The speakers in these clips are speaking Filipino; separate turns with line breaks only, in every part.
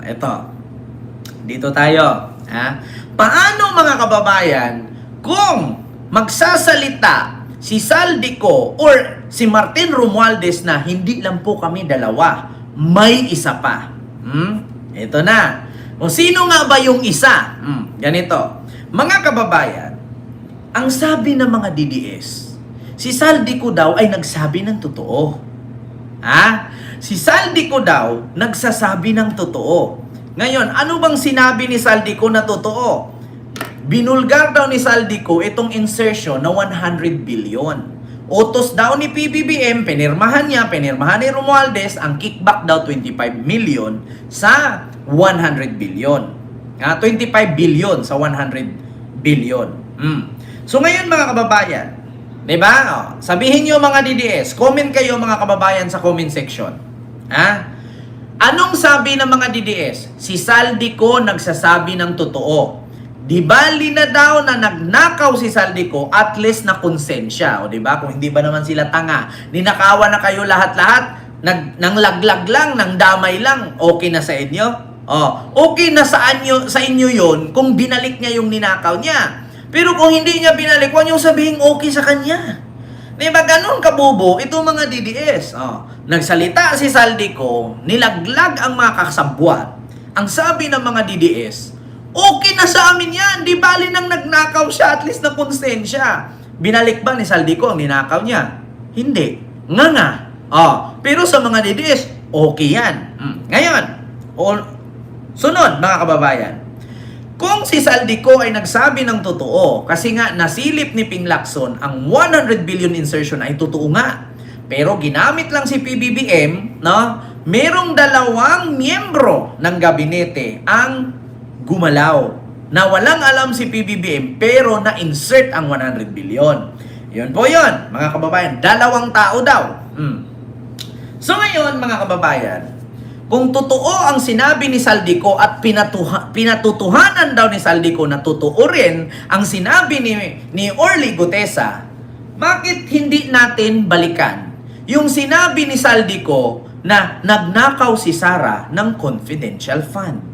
Ito. Dito tayo. Paano mga kababayan kung magsasalita si Saldico or si Martin Romualdez na hindi lang po kami dalawa, may isa pa. Ito na. O sino nga ba yung isa? Ganito. Mga kababayan, ang sabi ng mga DDS, si Saldico daw ay nagsabi ng totoo. Si Saldico daw nagsasabi ng totoo. Ngayon, ano bang sinabi ni Saldico na totoo? Binulgar daw ni Saldico itong insertion na 100 billion. Utos daw ni PBBM, pinirmahan ni Romualdez, ang kickback daw 25 million sa 100 billion. 25 billion sa 100 billion. So ngayon mga kababayan, diba? Sabihin nyo mga DDS, comment kayo mga kababayan sa comment section. Anong sabi ng mga DDS? Si Saldico nagsasabi ng totoo. Di bali na daw na nagnakaw si Saldico, at least na konsensya. O di ba? Kung hindi ba naman sila tanga, ninakawan na kayo lahat-lahat, nang laglag lang, nang damay lang, okay na sa inyo? Okay na sa inyo yon kung binalik niya yung ninakaw niya. Pero kung hindi niya binalik, huwag niyong sabihin okay sa kanya. Di ba ganun kabubo itong mga DDS? Nagsalita si Saldico, nilaglag ang mga kasabwat. Ang sabi ng mga DDS, okay na sa amin yan. Di bali nang nagnakaw siya, at least na konsensya. Binalik ba ni Saldico ang ninakaw niya? Hindi. Nga. Pero sa mga DDS, okay yan. Ngayon, sunod mga kababayan. Kung si Saldico ay nagsabi ng totoo, kasi nga nasilip ni Ping Lacson ang 100 billion insertion ay totoo nga. Pero ginamit lang si PBBM, merong dalawang miyembro ng gabinete ang gumalaw na walang alam si PBBM pero na-insert ang 100 billion. Yun po yun, mga kababayan. Dalawang tao daw. So ngayon, mga kababayan, kung totoo ang sinabi ni Saldico at pinatutuhanan daw ni Saldico na totoo rin ang sinabi ni Orly Gutesa, bakit hindi natin balikan yung sinabi ni Saldico na nagnakaw si Sara ng confidential fund?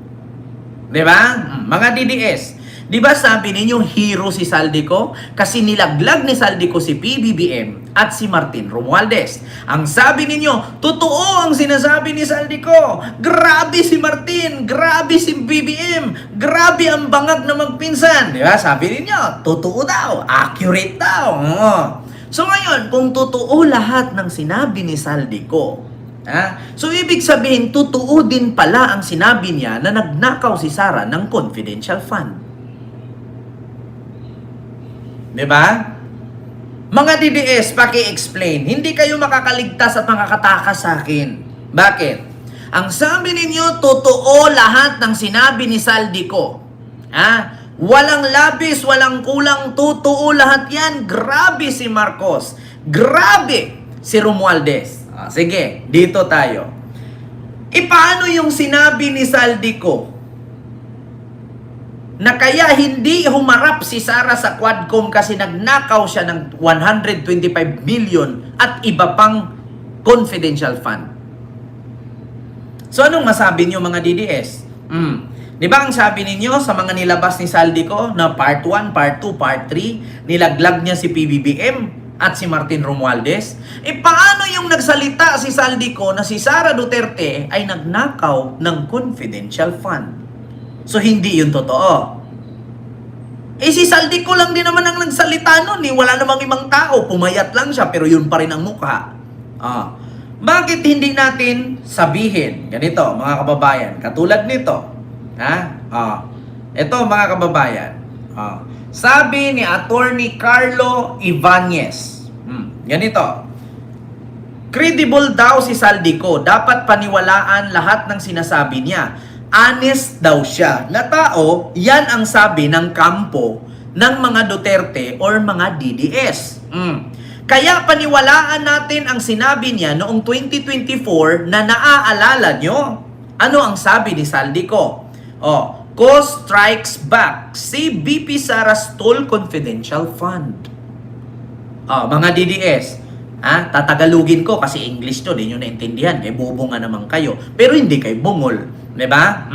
Diba? Mga DDS, diba sabi ninyo hero si Saldico? Kasi nilaglag ni Saldico si PBBM at si Martin Romualdez. Ang sabi ninyo, totoo ang sinasabi ni Saldico. Grabe si Martin, grabe si BBM, grabe ang bangag na magpinsan. Diba? Sabi ninyo, totoo daw, accurate daw. So ngayon, kung totoo lahat ng sinabi ni Saldico, so ibig sabihin, totoo din pala ang sinabi niya na nagnakaw si Sara ng confidential fund. Diba? Mga DDS, paki-explain. Hindi kayo makakaligtas at makakatakas sa akin. Bakit? Ang sabi ninyo, totoo lahat ng sinabi ni Saldico. Walang labis, walang kulang, totoo lahat yan. Grabe si Marcos. Grabe si Romualdez. Sige, dito tayo. Paano yung sinabi ni Saldico na kaya hindi humarap si Sara sa Quadcom kasi nagnakaw siya ng 125 million at iba pang confidential fund? So anong masabi niyo mga DDS? Di ba ang sabi ninyo sa mga nilabas ni Saldico na part 1, part 2, part 3, nilaglag niya si PBBM at si Martin Romualdez? Paano yung nagsalita si Saldico na si Sara Duterte ay nagnakaw ng confidential fund? So hindi yun totoo. Si Saldico lang din naman ang nagsalita nun. Wala namang ibang tao. Pumayat lang siya pero yun pa rin ang mukha. Bakit hindi natin sabihin ganito mga kababayan? Katulad nito. Ito mga kababayan. Sabi ni Attorney Carlo Ibanez. Ganito. Credible daw si Saldico. Dapat paniwalaan lahat ng sinasabi niya. Honest daw siya. Na tao, yan ang sabi ng kampo ng mga Duterte or mga DDS. Kaya paniwalaan natin ang sinabi niya noong 2024 na naaalala nyo. Ano ang sabi ni Saldico? Cost strikes back. Si BP Sara stole confidential fund. Mga DDS, tatagalugin ko kasi English to, di nyo naintindihan. Bobo nga naman kayo. Pero hindi kayo bungol. 'Di ba?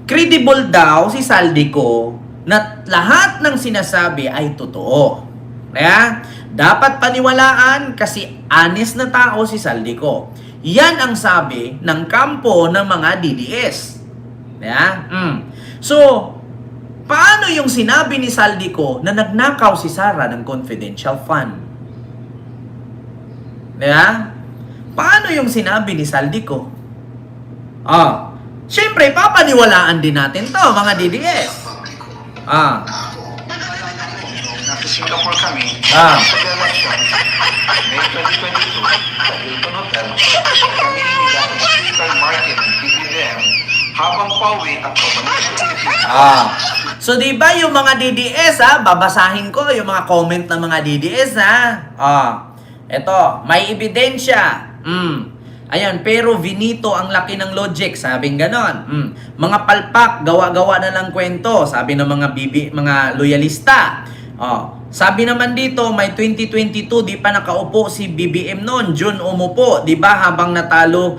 Credible daw si Saldico na lahat ng sinasabi ay totoo. Kaya, dapat paniwalaan kasi honest na tao si Saldico. Yan ang sabi ng kampo ng mga DDS. Kaya, So, paano yung sinabi ni Saldico na nagnakaw si Sara ng confidential fund? Kaya, paano yung sinabi ni Saldico? Siyempre, papaniwalaan din natin to, mga DDS.
Nasa Singapore kami, sa election, May 2022, sa Hilton Hotel, kami ni dating Speaker Martin ng PBBM, habang pauwi at pabalik sa Pilipinas.
So, di ba yung mga DDS, babasahin ko yung mga comment ng mga DDS, eto, may ebidensya. Ayan, pero Vinito ang laki ng logic, sabing ganon. Mga palpak, gawa-gawa na lang kwento, sabi ng mga loyalista. Sabi naman dito, may 2022, di pa nakaupo si BBM noon, June umupo, di ba, habang natalo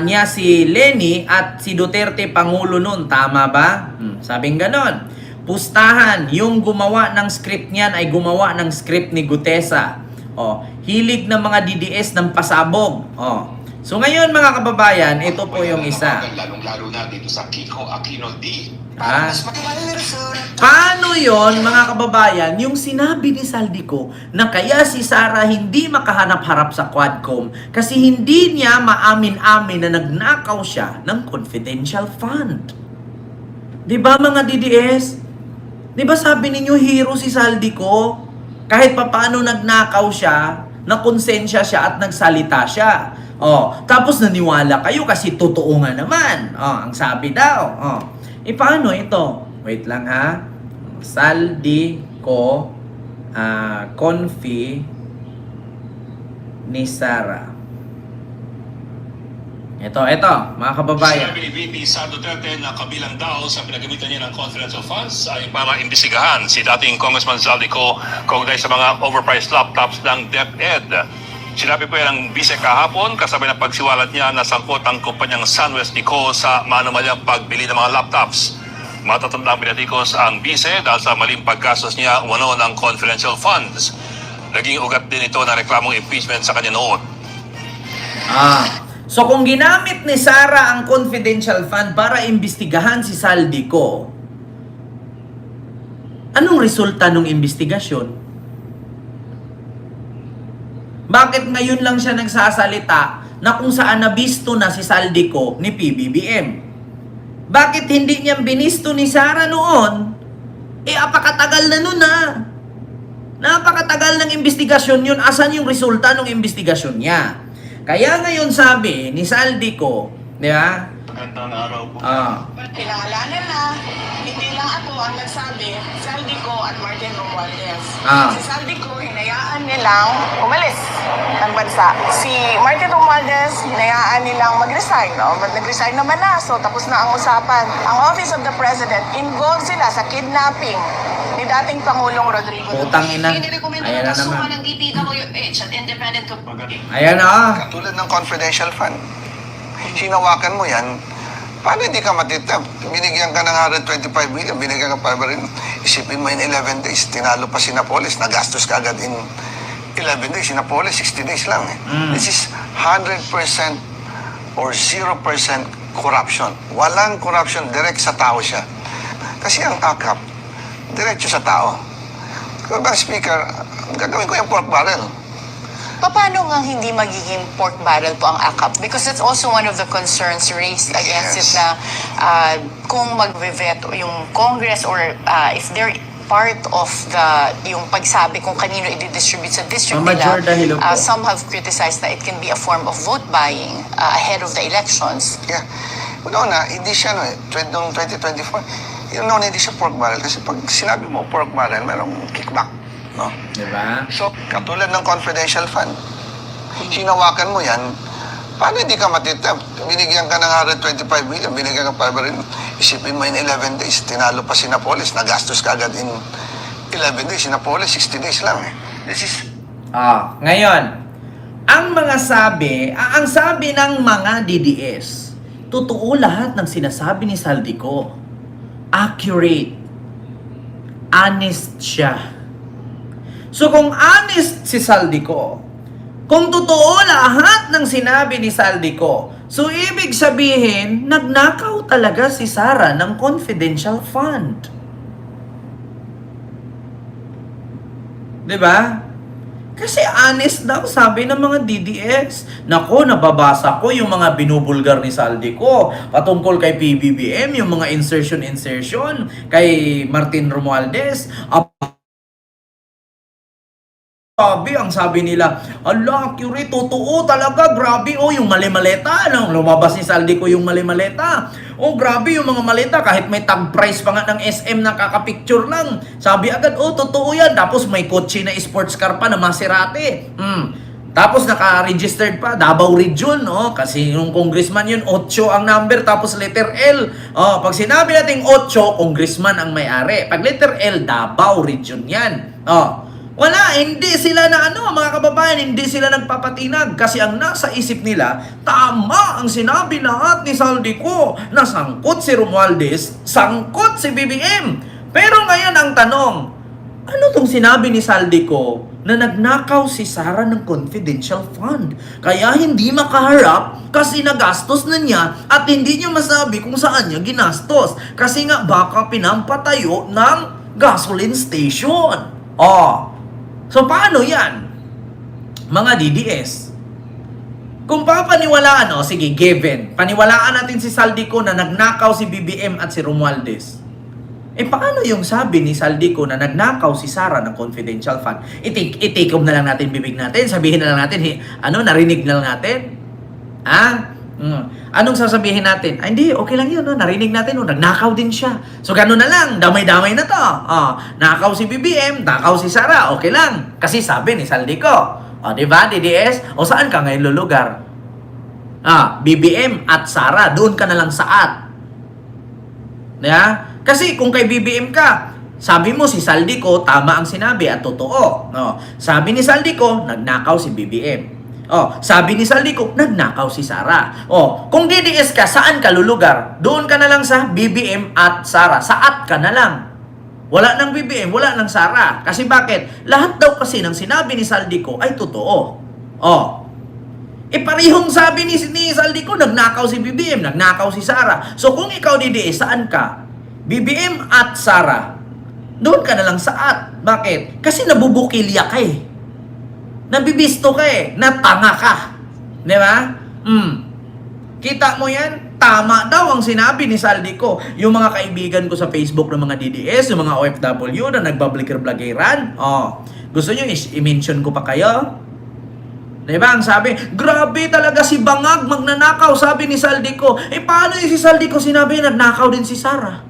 niya si Lenny at si Duterte Pangulo noon, tama ba? Sabing ganon. Pustahan, yung gumawa ng script niyan ay gumawa ng script ni Gutesa. Hilig ng mga DDS ng pasabog. So ngayon mga kababayan, ito po yung isa.
Lalong-lalo na dito sa Kiko Aquino D.
Paano yon mga kababayan, yung sinabi ni Saldico na kaya si Sara hindi makahanap-harap sa Quadcom kasi hindi niya maamin-amin na nagnakaw siya ng confidential fund. Diba mga DDS? Diba sabi ninyo hero si Saldico? Kahit papaano nagnakaw siya, nakonsensya siya at nagsalita siya. Tapos naniwala kayo kasi totoo nga naman. Ang sabi daw. Paano ito? Wait lang ha. Saldico confi ni Sara. Ito, mga kababayan.
Sinabi ni VP Sara Duterte na kabilang daw sa pinagamitan niya ng confidential funds ay para imbestigahan si dating Congressman Saldico kaugnay sa mga overpriced laptops ng DepEd. Sinabi po yan ng Vice kahapon kasabay ng pagsiwalat niya na sangkot ang kumpanyang SunWest Nico sa manumalyang pagbili ng mga laptops. Matatandang pinatikos ang Vice dahil sa maling paggastos niya umano ng confidential funds. Naging ugat din ito na reklamong impeachment sa kanya noon.
So kung ginamit ni Sara ang confidential fund para imbestigahan si Saldico, anong resulta ng imbestigasyon? Bakit ngayon lang siya nagsasalita na kung saan nabisto na si Saldico ni PBBM? Bakit hindi niya binisto ni Sara noon? Apakatagal na nun Napakatagal ng investigasyon yun. Asan yung resulta ng investigasyon niya? Kaya ngayon sabi ni Saldico, di ba?
Magandang araw po.
Pinangalanan na, hindi lang ako ang nagsabi, Saldico at Martin Romualdez. Si Saldico, hinayaan nilang umalis ng bansa. Si Martin Romualdez, hinayaan nilang mag-resign. Nag-resign naman na, so tapos na ang usapan. Ang Office of the President, involved sila sa kidnapping ni dating Pangulong Rodrigo Duterte.
Putang ina. Ayan na naman.
ng DPWH at Independent
Ayan na.
Katulad ng confidential fund. Hinawakan mo yan, paano hindi ka matitab? Binigyan ka ng 125 million, binigyan ka pa rin. Isipin mo in 11 days, tinalo pa si Napoles, nagastos ka agad in 11 days. Si Napoles, 60 days lang. This is 100% or 0% corruption. Walang corruption, direct sa tao siya. Kasi ang AKAP, diretso sa tao. Kung ba, Speaker, gagawin ko yung pork barrel.
Paano nga hindi magiging pork barrel po ang AKAP? Because that's also one of the concerns raised against it na kung mag-vet yung Congress or if they're part of yung pagsabi kung kanino i-distribute sa district nila, some have criticized that it can be a form of vote buying ahead of the elections.
Yeah. Una, hindi siya, noong 2024, hindi siya pork barrel. Kasi pag sinabi mo pork barrel, merong kickback. No?
Diba?
So, katulad ng confidential fund, hinawakan mo yan, paano hindi ka matitab? Binigyan ka ng 125 million, binigyan ka pa rin. Isipin mo in 11 days, tinalo pa si Napoles, nagastos ka agad in 11 days. Si Napoles, 60 days lang. This is...
Ngayon, ang sabi ng mga DDS, totoo lahat ng sinasabi ni Saldico. Accurate. Honest siya. So kung honest si Saldico, kung totoo lahat ng sinabi ni Saldico, so ibig sabihin, nagnakaw talaga si Sara ng confidential fund. 'Di ba? Kasi honest daw, sabi ng mga DDS. Nako, nababasa ko yung mga binubulgar ni Saldico patungkol kay PBBM, yung mga insertion kay Martin Romualdez. Grabe, ang sabi nila, ala, accurate, totoo talaga, grabe, oh, yung mali-maleta, no? Lumabas ni Saldico yung mali-maleta. Oh, grabe, yung mga maleta, kahit may tag price pa nga ng SM na kakapicture lang. Sabi agad, oh, totoo yan. Tapos may kotse na sports car pa na Maserati. Tapos naka-registered pa, Davao Region, oh, kasi yung congressman yun, 8 ang number, tapos letter L. Oh, pag sinabi natin 8, congressman ang may-ari. Pag letter L, Davao Region yan. Oh, wala, hindi sila na mga kababayan, hindi sila nagpapatinag kasi ang nasa isip nila, tama ang sinabi lahat ni Saldico na sangkot si Romualdez, sangkot si BBM. Pero ngayon ang tanong, ano tong sinabi ni Saldico na nagnakaw si Sara ng confidential fund? Kaya hindi makaharap kasi nagastos na niya at hindi niya masabi kung saan niya ginastos. Kasi nga baka pinampatayo ng gasoline station. Oh, so, paano yan? Mga DDS. Kung papaniwalaan, sige, given. Paniwalaan natin si Saldico na nagnakaw si BBM at si Romualdez. Paano yung sabi ni Saldico na nagnakaw si Sara ng confidential fund? I-take home na lang natin bibig natin. Sabihin na lang natin, narinig na lang natin. Anong sasabihin natin? Hindi, okay lang yun. Narinig natin, nagnakaw din siya. So, gano'n na lang. Damay-damay na to. Nakaw si BBM, nakaw si Sara. Okay lang. Kasi sabi ni Saldico. Diba, DDS? O saan ka ngayon lulugar? BBM at Sara. Doon ka na lang sa at. Yeah? Kasi kung kay BBM ka, sabi mo si Saldico, tama ang sinabi at totoo. Sabi ni Saldico, nagnakaw si BBM. Sabi ni Saldico, nagnakaw si Sara. Kung DDS ka, saan ka lulugar? Doon ka na lang sa BBM at Sara. Sa at ka na lang. Wala ng BBM, wala ng Sara. Kasi bakit? Lahat daw kasi ng sinabi ni Saldico ay totoo. Parehong sabi ni Saldico, nagnakaw si BBM, nagnakaw si Sara. So kung ikaw DDS, saan ka? BBM at Sara. Doon ka na lang sa at. Bakit? Kasi nabubukilya ka nabibisto ka natanga ka. Di ba? Kita mo yan? Tama daw ang sinabi ni Saldico. Yung mga kaibigan ko sa Facebook ng mga DDS, yung mga OFW na nagbablikir-blagiran, gusto nyo i-mention ko pa kayo? Di ba? Ang sabi, grabe talaga si Bangag magnanakaw, sabi ni Saldico. Paano yung si Saldico sinabi nagnakaw din si Sara?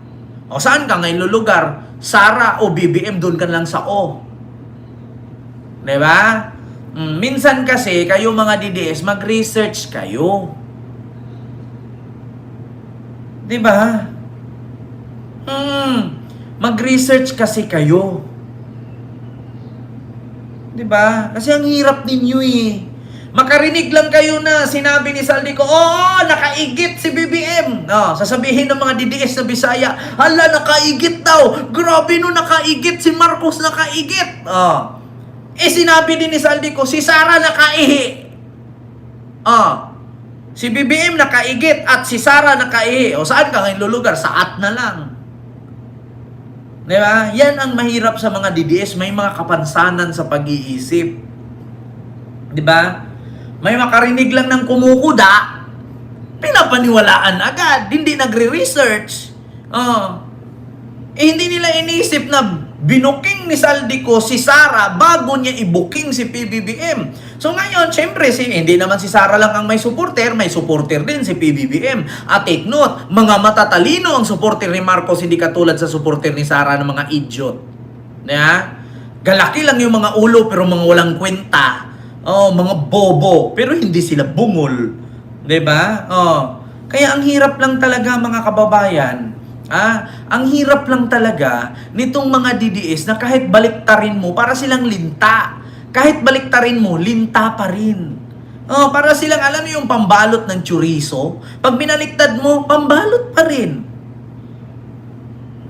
Saan ka ngayon lulugar? Sara o BBM, doon ka lang sa O. Di ba? Minsan kasi, kayo mga DDS, mag-research kayo. Diba? Mag-research kasi kayo. Diba? Kasi ang hirap ninyo Makarinig lang kayo na sinabi ni Saldico, nakaigit si BBM. Sasabihin ng mga DDS na Bisaya, hala, nakaigit daw. Grabe nakaigit si Marcos, nakaigit. Sinabi din ni Saldico, si Sara nakaihi. Si BBM nakaigit at si Sara nakaihi. Saan ka ngayon lulugar? Sa at na lang. Diba? Yan ang mahirap sa mga DDS. May mga kapansanan sa pag-iisip. Diba? May makarinig lang ng kumukuda, pinapaniwalaan agad. Hindi nagre-research. Hindi nila inisip na binuking ni Saldico si Sara bago niya ibuking si PBBM. So ngayon, syempre, hindi naman si Sara lang ang may supporter din si PBBM. At take note, mga matatalino ang supporter ni Marcos, hindi katulad sa supporter ni Sara ng mga idiot. Galaki lang yung mga ulo pero mga walang kwenta. Mga bobo, pero hindi sila bungol. 'Di ba? Kaya ang hirap lang talaga mga kababayan. Ang hirap lang talaga nitong mga DDS na kahit baliktarin mo, para silang linta. Kahit baliktarin mo, linta pa rin. Oh, para silang, alam mo yung pambalot ng chorizo? Pag binaliktad mo, pambalot pa rin.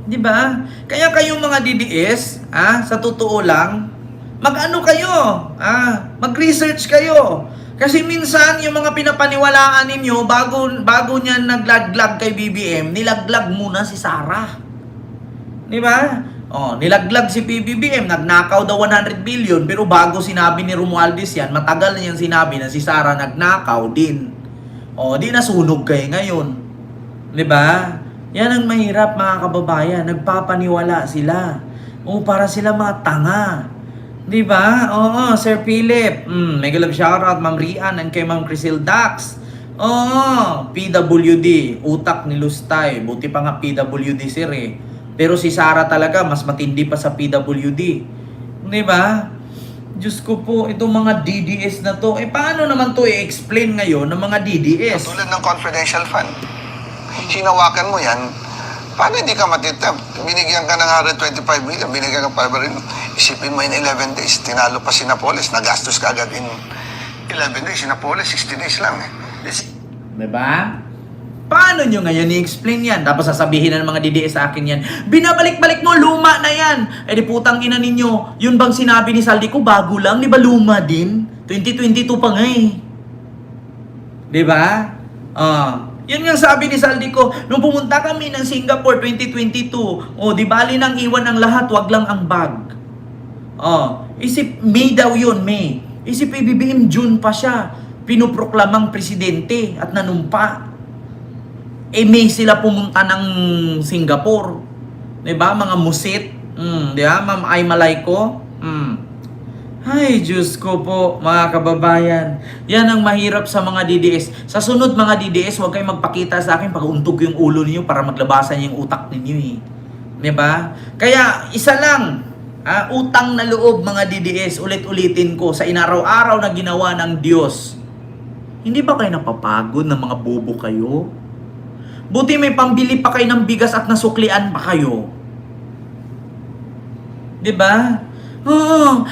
Di ba? Kaya kayong mga DDS, sa totoo lang, mag-ano kayo, mag-research kayo. Kasi minsan, yung mga pinapaniwalaan ninyo, bago niya naglaglag kay BBM, nilaglag muna si Sara. Di ba? Oh, nilaglag si PBBM, nagnakaw daw 100 billion, pero bago sinabi ni Romualdez yan, matagal na niyang sinabi na si Sara nagnakaw din. Oh, di nasunog kayo ngayon. 'Di ba? Yan ang mahirap, mga kababayan, nagpapaniwala sila. Oh, para sila mga tanga. 'Di ba? Oo, Sir Philip. Mega love shoutout Ma'am Rian and kay Ma'am Crisil Dax. Oo, PWD, utak ni Lustay. Buti pa nga PWD sir eh. Pero si Sara talaga, mas matindi pa sa PWD. Di ba? Diyos ko po, itong mga DDS na to, paano naman to i-explain ngayon ng mga DDS?
Tulad ng confidential fund. Hinawakan mo yan, paano hindi ka matitab? Binigyan ka ng 125 million, binigyan ka pa rin. Isipin mo in 11 days, tinalo pa si Napoles, nagastos ka agad in 11 days. Si Napoles, 60 days lang.
Diba? Paano nyo ngayon i-explain yan? Tapos sasabihin ng mga DDS sa akin yan, binabalik-balik mo, luma na yan. Di putang ina ninyo, yun bang sinabi ni Saldi ko, bago lang, di ba luma din? 2022 pa nga eh. Di ba? Yun nga sabi ni Saldi ko, nung pumunta kami ng Singapore 2022, di bali nang iwan ang lahat, wag lang ang bag. Isip, May daw yun, May. Isip, PBBM, June pa siya. Pinuproklamang presidente at nanumpa. May sila pumunta ng Singapore. 'Di ba? Mga musit. 'Di ba? Ma'am Ay Malayko. Ay, Diyos ko po, mga kababayan. Yan ang mahirap sa mga DDS. Sa sunod mga DDS, huwag kayong magpakita sa akin pag untog yung ulo niyo para maglabasan yung utak ninyo eh. 'Di ba? Kaya isa lang, utang na loob mga DDS, ulit-ulitin ko sa inaraw-araw na ginawa ng Diyos. Hindi ba kayo napapagod ng mga bobo kayo? Buti may pambili pa kayo ng bigas at nasuklian pa kayo. 'Di ba?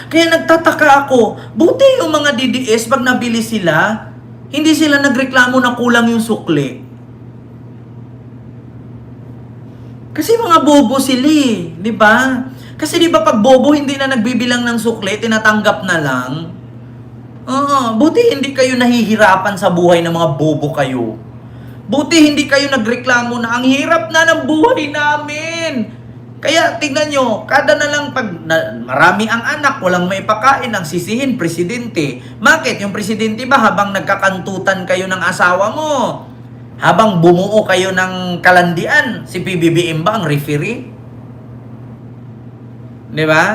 Kaya nagtataka ako. Buti yung mga DDS pag nabili sila, hindi sila nagreklamo na kulang yung sukli. Kasi mga bobo sila eh, 'di ba? Kasi 'di ba pag bobo hindi na nagbibilang ng sukli, tinatanggap na lang. Buti hindi kayo nahihirapan sa buhay ng mga bobo kayo. Buti hindi kayo nagreklamo na ang hirap na ng buhay namin. Kaya tingnan nyo, kada na lang pag marami ang anak, walang may pakain, ang sisihin, presidente. Bakit? Yung presidente ba habang nagkakantutan kayo ng asawa mo? Habang bumuo kayo ng kalandian, si PBBM ba ang referee? Di ba?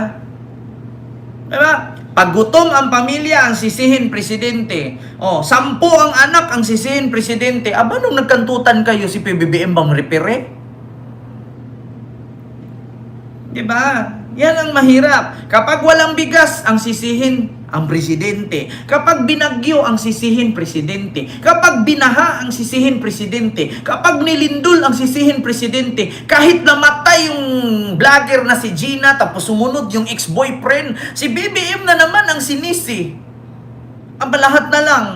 Di ba? Pag gutom ang pamilya, ang sisihin presidente. 10 ang anak, ang sisihin presidente. Aba, nung nagkantutan kayo, si PBBM bang repere? Diba? Yan ang mahirap. Kapag walang bigas, ang sisihin ang presidente. Kapag binagyo, ang sisihin presidente. Kapag binaha, ang sisihin presidente. Kapag nilindol, ang sisihin presidente. Kahit namatay yung vlogger na si Gina, tapos sumunod yung ex-boyfriend, si BBM na naman ang sinisi. Aba, lahat na lang.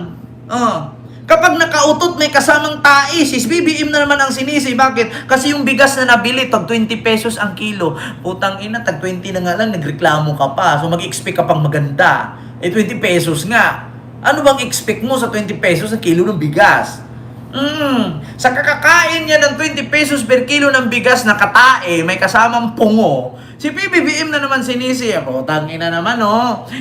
Kapag nakautot, may kasamang tae, si BBM na naman ang sinisi. Bakit? Kasi yung bigas na nabili, tag 20 pesos ang kilo. Putang ina, tag 20 na nga lang, nagreklamo ka pa. So mag-expect ka pang maganda. 20 pesos nga. Ano bang expect mo sa 20 pesos sa kilo ng bigas? Sa kakakain niya ng 20 pesos per kilo ng bigas na katae, may kasamang pungo. Si PBBM na naman sinisi. Putang ina naman,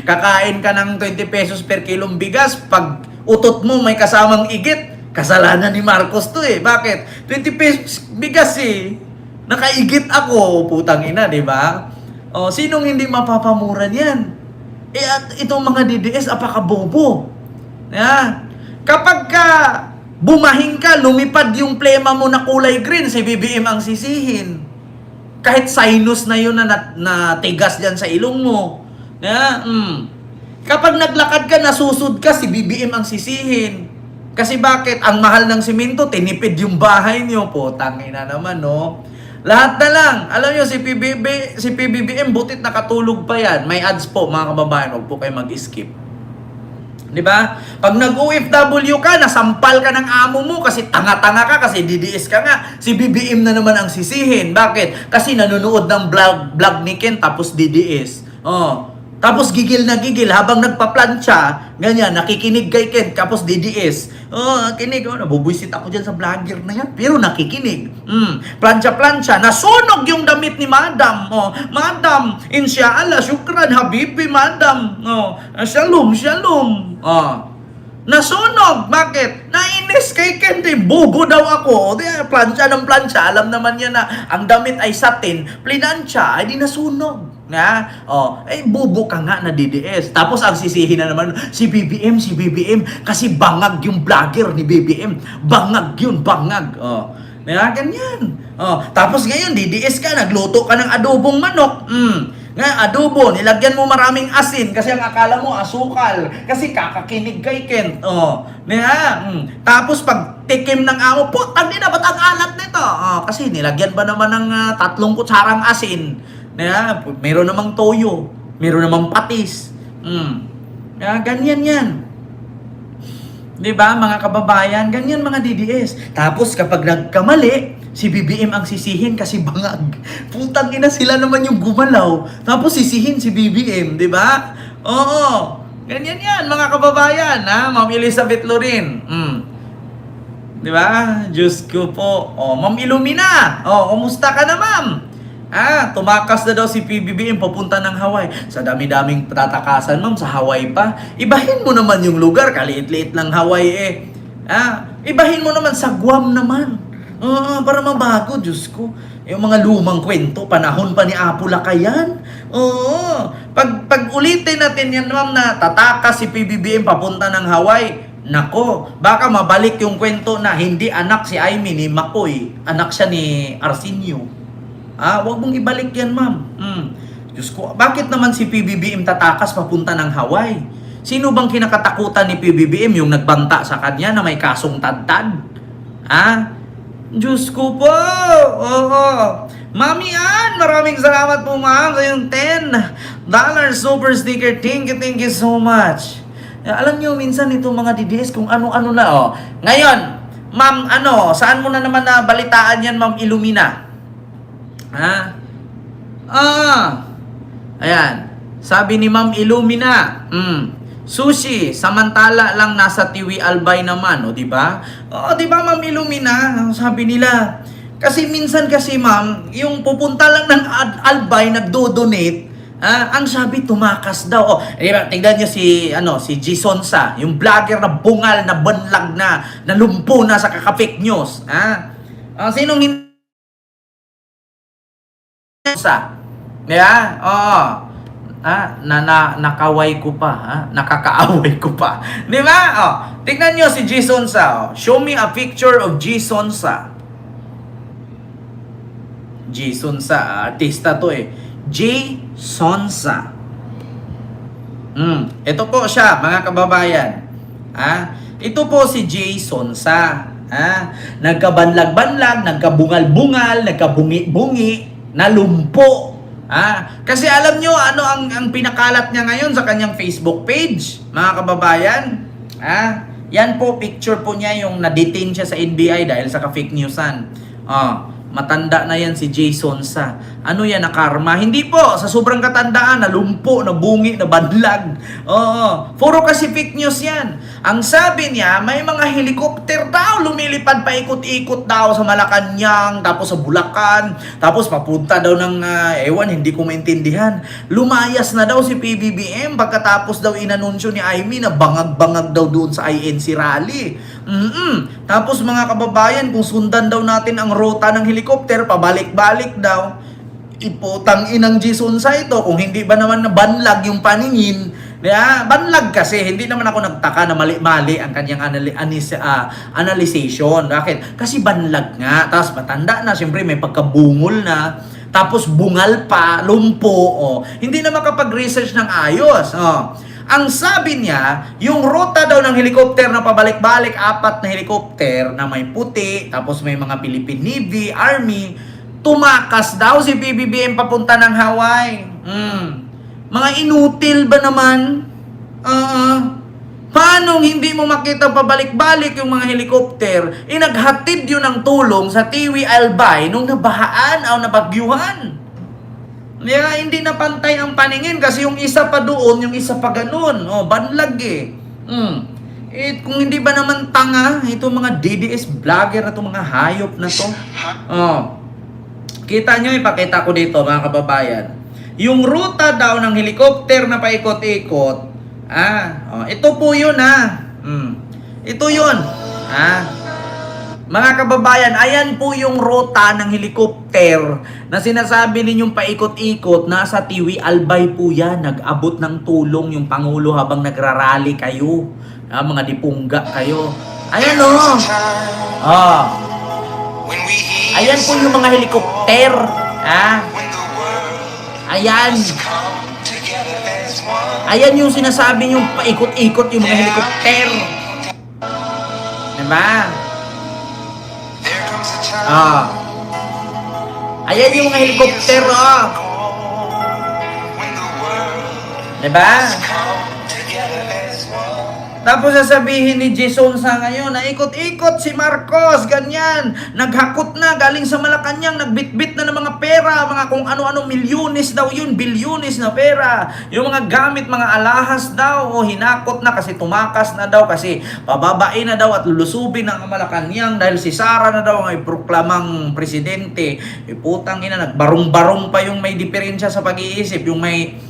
Kakain ka ng 20 pesos per kilong bigas, pag utot mo may kasamang igit, kasalanan ni Marcos to eh. Bakit? 20 pesos bigas eh. Nakaigit ako, putang ina, di ba? Sinong hindi mapapamura niyan? At itong mga DDS, apakabobo. Kapag ka bumahing ka, lumipad yung plema mo na kulay green, si BBM ang sisihin. Kahit sinus na yun na tigas dyan sa ilong mo. Kapag naglakad ka, nasusod ka, si BBM ang sisihin. Kasi bakit? Ang mahal ng simento, tinipid yung bahay niyo. Tangina naman, Lahat na lang. Alam niyo, si PBBM, butit nakatulog pa yan. May ads po, mga kababayan. Huwag po kayo mag-skip. Di ba? Pag nag-OFW ka, nasampal ka ng amo mo kasi tanga-tanga ka, kasi DDS ka nga. Si BBM na naman ang sisihin. Bakit? Kasi nanonood ng vlog ni Ken tapos DDS. Oh. Tapos gigil na gigil habang nagpa-plancha, ganyan, nakikinig kay Ken, tapos DDS. Oh, kinig, nabubwisit ako dyan sa vlogger na yan, pero nakikinig. Plancha-plancha, nasunog yung damit ni Madam. Oh, Madam, insyaallah, syukran, habibi, Madam. Oh, shalom, shalom. Oh, nasunog. Bakit? Nainis kay Ken. Bugo daw ako. Plancha ng plancha. Alam naman niya na ang damit ay satin. Plinansya, ay di nasunog. Nga? Oh, bubo ka nga na DDS. Tapos ang sisihin na naman, si BBM. Kasi bangag yung vlogger ni BBM. Bangag yun, bangag. Oh. Ganyan. Oh, tapos ngayon, DDS ka, nagluto ka ng adobong manok. Nga, adobo, nilagyan mo maraming asin kasi ang akala mo asukal. Kasi kakakinig kay Ken. Oh, tapos pag tikim ng amo, putang ina, ba't ang alat nito? Oh, kasi nilagyan ba naman ng 3 kutsarang asin? Meron namang toyo, meron namang patis. Ganyan yan. Diba, mga kababayan? Ganyan mga DDS. Tapos kapag nagkamali, si BBM ang sisihin kasi bangag. Putang ina, sila naman yung gumalaw. Tapos sisihin si BBM, di ba? Oo. Ganyan yan, mga kababayan. Ma'am Elizabeth Lorin. Di ba? Diyos ko po. Ma'am Illumina. Kumusta ka na, ma'am? Tumakas na daw si PBBM papunta ng Hawaii. Sa dami-daming tatakasan, ma'am, sa Hawaii pa. Ibahin mo naman yung lugar, kaliit-liit lang Hawaii Ibahin mo naman sa Guam naman. Para mabago, Diyos ko. Yung mga lumang kwento, panahon pa ni Apo Lakayan. Pag ulitin natin yan, ma'am, na tatakas si PBBM papunta ng Hawaii, nako, baka mabalik yung kwento na hindi anak si Aimee ni Makoy. Anak siya ni Arsenio. Wag mong ibalik yan, ma'am. Diyos ko, bakit naman si PBBM tatakas papunta ng Hawaii? Sino bang kinakatakutan ni PBBM? Yung nagbanta sa kanya na may kasong tadtad? Diyos ko po! Mami Ann, maraming salamat po, ma'am, sa yung $10 super sticker. Thank you so much. Alam nyo, minsan itong mga DDS kung ano-ano na, Ngayon, ma'am, saan mo na naman nabalitaan yan, ma'am Illumina? Ayan. Sabi ni Ma'am Illumina, sushi, samantala lang nasa Tiwi Albay naman, di ba? Di ba, Ma'am Illumina? Sabi nila. Kasi minsan kasi, ma'am, yung pupunta lang ng Albay, nagdo-donate, ang sabi, tumakas daw. Diba, tingnan niyo si G. Sonsa, yung vlogger na bungal, na banlag na, lumpo na sa kaka-fake news. Sinong hindi nakaway ko pa, nakakaaway ko pa. Di ba? Tingnan nyo si Jason Sa. Show me a picture of Jason Sa. Jason Sa, artista to Jason Sa. Ito po siya, mga kababayan. Ito po si Jason Sa. Nagkabanlag-banlag, nagkabungal-bungal, nagkabungi-bungi, nalumpo. Kasi alam nyo, ang pinakalat niya ngayon sa kanyang Facebook page, mga kababayan. Yan po, picture po niya yung na-detain siya sa NBI dahil sa ka-fake newsan. Matanda na yan si Jason Sa. Ano yan, nakarma? Hindi po, sa sobrang katandaan, nalumpo, nabungi, nabanlag. Puro kasi fake news yan. Ang sabi niya, may mga helicopter daw, lumilipad pa ikot-ikot daw sa Malacanang, tapos sa Bulacan, tapos papunta daw ng, hindi ko maintindihan. Lumayas na daw si PBBM pagkatapos daw inanunsyo ni Aimee na bangag-bangag daw doon sa INC rally. Tapos mga kababayan, kung sundan daw natin ang rota ng helicopter, pabalik-balik daw. Iputang inang Jason Sa ito, kung hindi ba naman nabanlag yung paningin. Banlag kasi, hindi naman ako nagtaka na mali-mali ang kanyang analyzation. Bakit? Kasi banlag nga, tapos matanda na, siyempre may pagkabungol na, tapos bungal pa, lumpo, hindi na makapag-research ng ayos. Ang sabi niya, yung ruta daw ng helicopter na pabalik-balik, 4 na helicopter na may puti, tapos may mga Philippine Navy, Army, tumakas daw si PBBM papunta ng Hawaii. Mga inutil ba naman? Paano hindi mo makita pabalik-balik yung mga helikopter? Naghatid yun ng tulong sa Tiwi Albay nung nabahaan o nabagyuhan. Kaya hindi na pantay ang paningin kasi yung isa pa doon, yung isa pa ganun. Banlag eh. Kung hindi ba naman tanga, itong mga DDS vlogger na itong mga hayop na to. Kita nyo, ipakita ko dito mga kababayan. Yung ruta daw ng helicopter na paikot-ikot, ito po yun Ito yun. Mga kababayan, ayan po yung ruta ng helicopter na sinasabi ninyong paikot-ikot. Nasa Tiwi Albay po yan. Nag-abot ng tulong yung Pangulo habang nagrarally kayo. Mga dipungga kayo. Ayan Ayan po yung mga helikopter. Ayan. Ayan yung sinasabi yung paikot-ikot yung mga helikopter. Diba? Ayan yung mga helikopter. Diba? Tapos sasabihin ni Jason sa ngayon na ikot-ikot si Marcos, ganyan. Naghakot na, galing sa Malacanang, nagbitbit na ng mga pera, mga kung ano-ano, milyones daw yun, bilyones na pera. Yung mga gamit, mga alahas daw, hinakot na kasi tumakas na daw, kasi pababain na daw at lulusubin ng Malacanang dahil si Sara na daw ang iproklamang presidente. Putang ina, nagbarong-barong pa yung may diferensya sa pag-iisip, yung may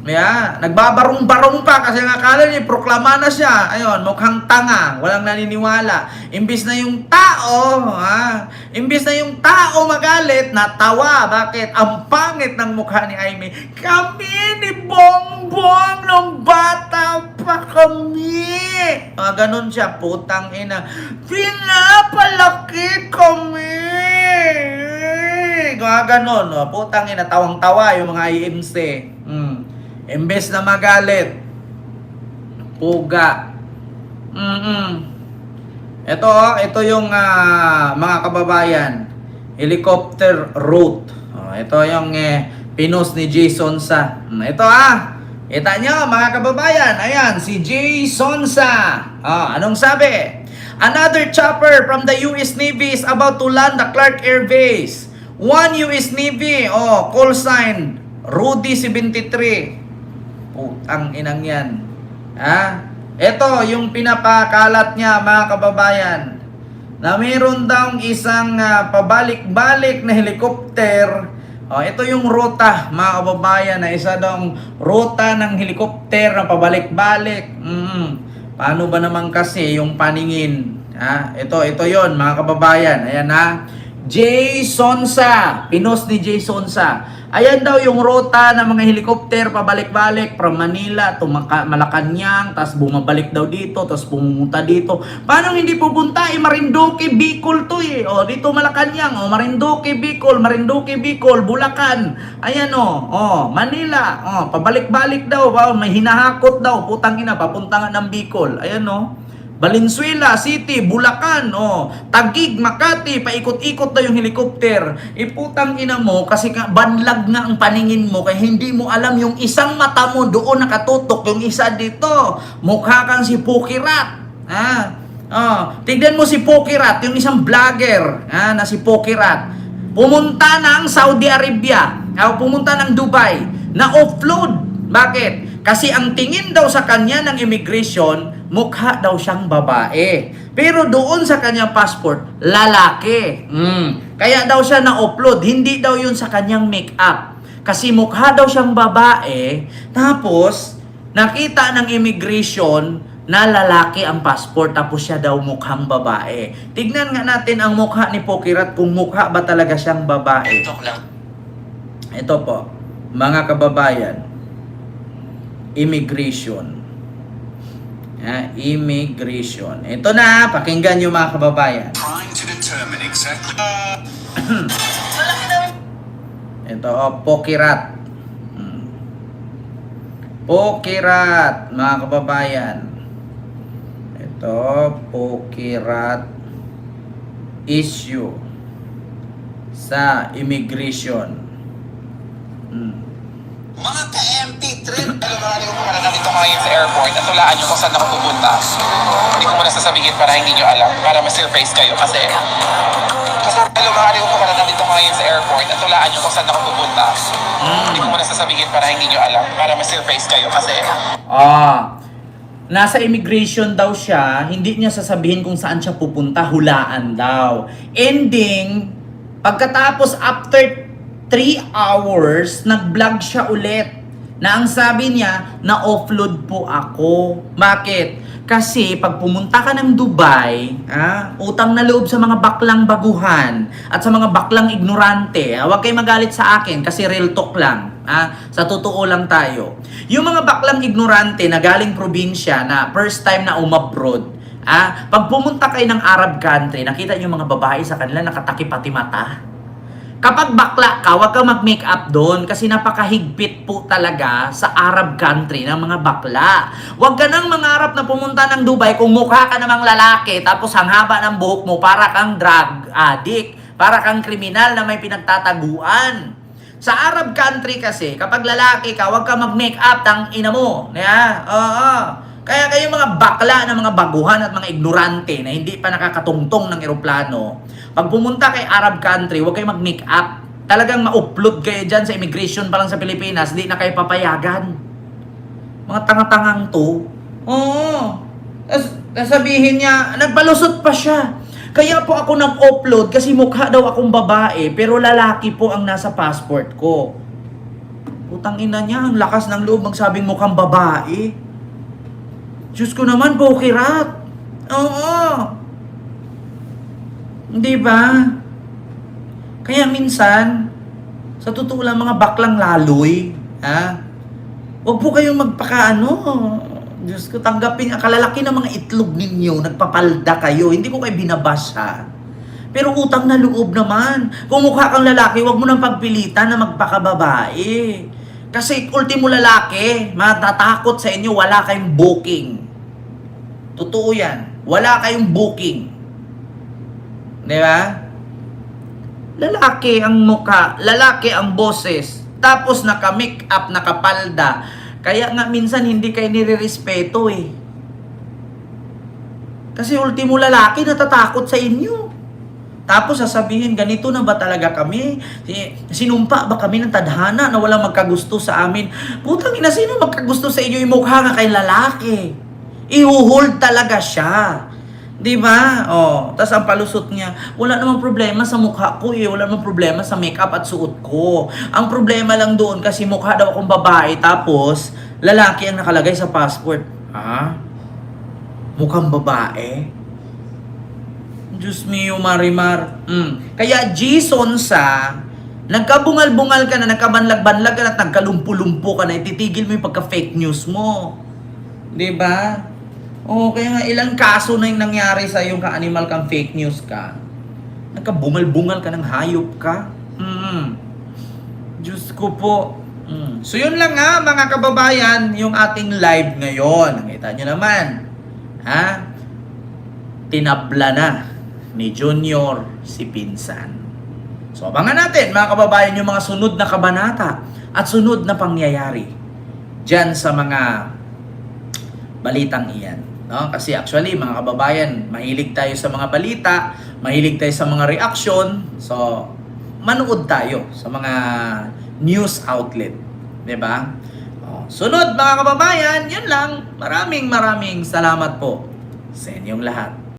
nagbabarong-barong pa kasi akala niya proklama na siya. Ayun, mukhang tanga, walang naniniwala. Imbis na yung tao magalit, natawa. Bakit? Ang pangit ng mukha ni Aimee. Kami ni Bongbong nung bata pa kami. Ganun siya, putang ina. Pinapalaki kami. Ganun, putang ina, tawang-tawa yung mga IMC. Imbes na magalit, puga. Ito yung mga kababayan, helicopter route. Ito yung pinos ni Jason sa. Ito kita nyo mga kababayan, ayan si Jason sa. Anong sabi? Another chopper from the US Navy is about to land the Clark Air Base. One US Navy, call sign Rudy 73. Putang inang yan. Ito yung pinapakalat niya mga kababayan, na meron daw isang pabalik-balik na helikopter. Ito yung ruta mga kababayan, na isa daw ruta ng helikopter na pabalik-balik. Paano ba naman kasi yung paningin? Ito yon mga kababayan. Ayan Jason sa, pinos ni Jason sa. Ayan daw yung ruta ng mga helicopter pabalik-balik from Manila to Malacanang, tas bumabalik daw dito, tas pumunta dito. Paano hindi pupunta? Marinduque, Bicol to dito Malacanang, Marinduque, Bicol, Bulacan. Ayan Manila, pabalik-balik daw, may hinahakot daw, putang ina, papunta nga ng Bicol. Ayan Valenzuela City, Bulacan, Taguig, Makati, paikot-ikot na yung helicopter. Iputang ina mo, kasi banlag nga ang paningin mo, kaya hindi mo alam yung isang mata mo doon nakatutok, yung isa dito, mukha kang si Pukirat. Tignan mo si Pukirat, yung isang vlogger, na si Pukirat. Pumunta ng Saudi Arabia, pumunta ng Dubai, na-offload. Bakit? Kasi ang tingin daw sa kanya ng immigration, mukha daw siyang babae. Pero doon sa kanyang passport, lalaki. Kaya daw siya na-upload. Hindi daw yun sa kanyang make-up. Kasi mukha daw siyang babae. Tapos, nakita ng immigration na lalaki ang passport. Tapos siya daw mukhang babae. Tignan nga natin ang mukha ni Pukirat kung mukha ba talaga siyang babae. Ito po, mga kababayan. Immigration. Immigration. Ito na, pakinggan nyo mga kababayan.
Trying to determine exactly.
Ito, Pukirat. Pukirat, mga kababayan. Ito, Pukirat issue sa immigration.
Mga ka-MP trip, alam mo natin kung
nandito ka ngayon sa airport at hulaan nyo kung saan ako pupunta. Hindi ko muna sasabihin para hindi nyo alam, para ma-surprise kayo kasi... Hello mga aliw ko pala, nandito ka ngayon sa airport at hulaan nyo kung saan ako pupunta. Hindi ko muna sasabihin para hindi nyo alam, para ma-surprise kayo kasi...
Nasa immigration daw siya, hindi niya sasabihin kung saan siya pupunta, hulaan daw. Ending, pagkatapos after 3 hours, nag-vlog siya ulit. Na ang sabi niya, na-offload po ako. Bakit? Kasi pag pumunta ka ng Dubai, utang na loob sa mga baklang baguhan at sa mga baklang ignorante. Huwag kayo magalit sa akin kasi real talk lang. Sa totoo lang tayo. Yung mga baklang ignorante na galing probinsya na first time na umabroad, pag pumunta kayo ng Arab country, nakita nyo mga babae sa kanila nakatakip pati mata. Kapag bakla ka, huwag kang mag-make up doon kasi napakahigpit po talaga sa Arab country ng mga bakla. Huwag ka nang mangarap na pumunta ng Dubai kung mukha ka namang lalaki tapos ang haba ng buhok mo para kang drug addict, para kang kriminal na may pinagtataguan. Sa Arab country kasi, kapag lalaki ka, huwag kang mag-make up, tang ina mo. Kaya kayong mga bakla na mga baguhan at mga ignorante na hindi pa nakakatungtong ng eroplano, pag pumunta kay Arab country, huwag kayo mag-make up. Talagang ma-upload kayo dyan sa immigration pa lang sa Pilipinas, di na kayo papayagan. Mga tanga-tangang to. Sabihin niya, nagpalusot pa siya. Kaya po ako nag-upload kasi mukha daw akong babae, pero lalaki po ang nasa passport ko. Putang ina niya, ang lakas ng loob magsabing mukhang babae. Diyos ko naman, bukirat. Hindi ba? Kaya minsan, sa totoo lang mga baklang laloy, huwag po kayong magpakaano. Diyos ko, tanggapin ang kalalaki ng mga itlog ninyo, nagpapalda kayo. Hindi ko kayo binabas, Pero utang na loob naman. Kung mukha kang lalaki, huwag mo nang pagpilitan na magpakababae. Kasi ultimo lalaki, matatakot sa inyo, wala kayong booking. Totoo yan. Wala kayong booking. Di ba? Lalaki ang mukha, lalaki ang boses, tapos naka-make up, nakapalda. Kaya nga minsan hindi kayo nire-respeto Kasi ultimo lalaki natatakot sa inyo. Tapos sasabihin, ganito na ba talaga kami? Sinumpa ba kami ng tadhana na walang magkagusto sa amin? Putang ina, sino magkagusto sa inyo? Yung mukha nga kay lalaki. Ihuhold talaga siya. Di ba? Tas ang palusot niya, wala namang problema sa mukha ko wala namang problema sa makeup at suot ko. Ang problema lang doon kasi mukha daw akong babae tapos lalaki ang nakalagay sa passport. Mukhang babae? Diyos mio, Marimar. Kaya Jason nagkabungal-bungal ka na, nagkabanlag-banlag ka na at nagkalumpo-lumpo ka na, ititigil mo yung pagka-fake news mo. Di ba? Kaya nga ilang kaso na yung nangyari sa yung ka-animal kang fake news ka. Nagkabungal-bungal ka ng hayop ka. Diyos ko po. So yun lang mga kababayan, yung ating live ngayon. Nakita nyo naman. Tinabla na ni Junior si Pinsan. So abangan natin mga kababayan yung mga sunod na kabanata at sunod na pangyayari dyan sa mga balitang iyan. Kasi actually mga kababayan, mahilig tayo sa mga balita, mahilig tayo sa mga reaction. So manood tayo sa mga news outlet. Diba? Sunod mga kababayan, yun lang. Maraming salamat po sa inyong lahat.